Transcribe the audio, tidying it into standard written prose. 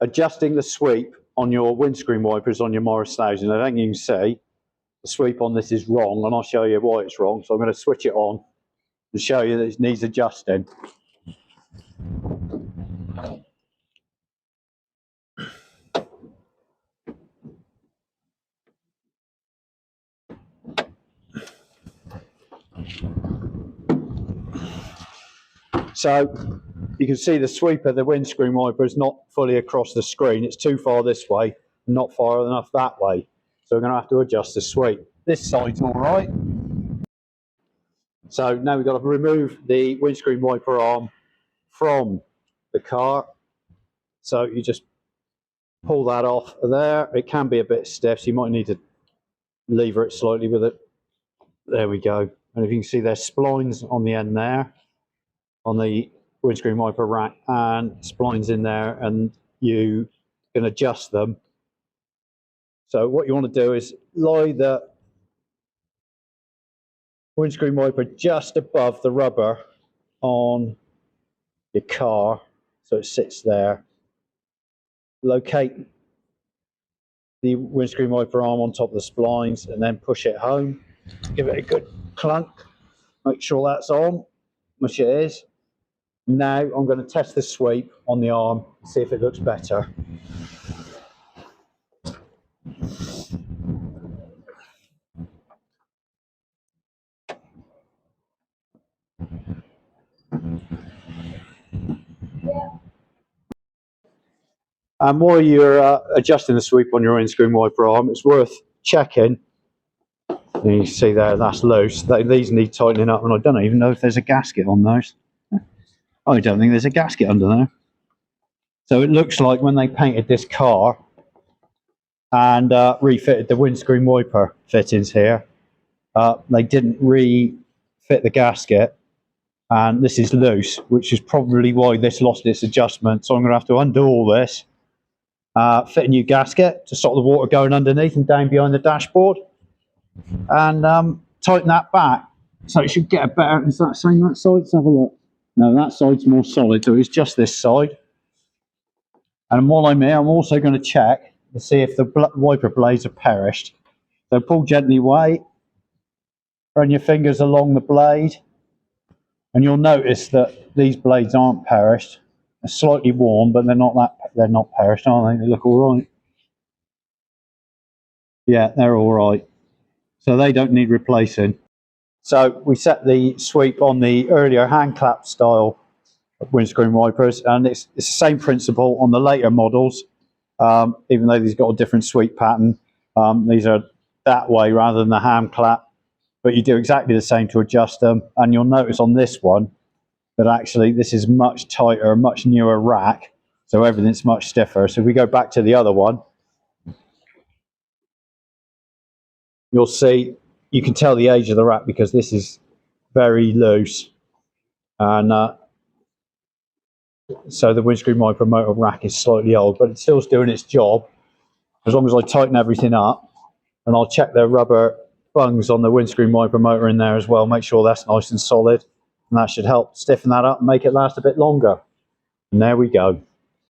adjusting the sweep on your windscreen wipers on your Morris 1000. I think you can see the sweep on this is wrong, and I'll show you why it's wrong. So I'm going to switch it on and show you that it needs adjusting. So you can see the sweep of the windscreen wiper is not fully across the screen. It's too far this way, not far enough that way. So we're going to have to adjust the sweep. This side's all right. So now we've got to remove the windscreen wiper arm from the car. So you just pull that off there. It can be a bit stiff, so you might need to lever it slightly with it. There we go. And if you can see, there's splines on the end there, on the windscreen wiper rack, and splines in there, and you can adjust them. So what you want to do is lie the windscreen wiper just above the rubber on your car, so it sits there. Locate the windscreen wiper arm on top of the splines and then push it home. Give it a good clunk. Make sure that's on, which it is. Now I'm going to test the sweep on the arm, see if it looks better. And while you're adjusting the sweep on your windscreen wiper arm, it's worth checking. And you can see there, that's loose. These need tightening up, and I don't even know if there's a gasket on those. I don't think there's a gasket under there. So it looks like when they painted this car and refitted the windscreen wiper fittings here, they didn't refit the gasket, and this is loose, which is probably why this lost its adjustment. So I'm going to have to undo all this, fit a new gasket to stop the water going underneath and down behind the dashboard, and tighten that back. So it should get a better. Is that same that side? Let's have a look. No, that side's more solid, so it's just this side. And while I'm here, I'm also going to check to see if the wiper blades are perished. So pull gently away, run your fingers along the blade, and you'll notice that these blades aren't perished. They're slightly worn, but they're not perished, aren't they? They look all right. Yeah, they're all right. So they don't need replacing. So we set the sweep on the earlier hand clap style of windscreen wipers, and it's the same principle on the later models, even though these got a different sweep pattern. These are that way rather than the hand clap, but you do exactly the same to adjust them. And you'll notice on this one that actually this is much tighter, much newer rack, so everything's much stiffer. So if we go back to the other one, you'll see you can tell the age of the rack because this is very loose, and so the windscreen wiper motor rack is slightly old, but it still's doing its job as long as I tighten everything up. And I'll check the rubber bungs on the windscreen wiper motor in there as well, make sure that's nice and solid, and that should help stiffen that up and make it last a bit longer. And there we go.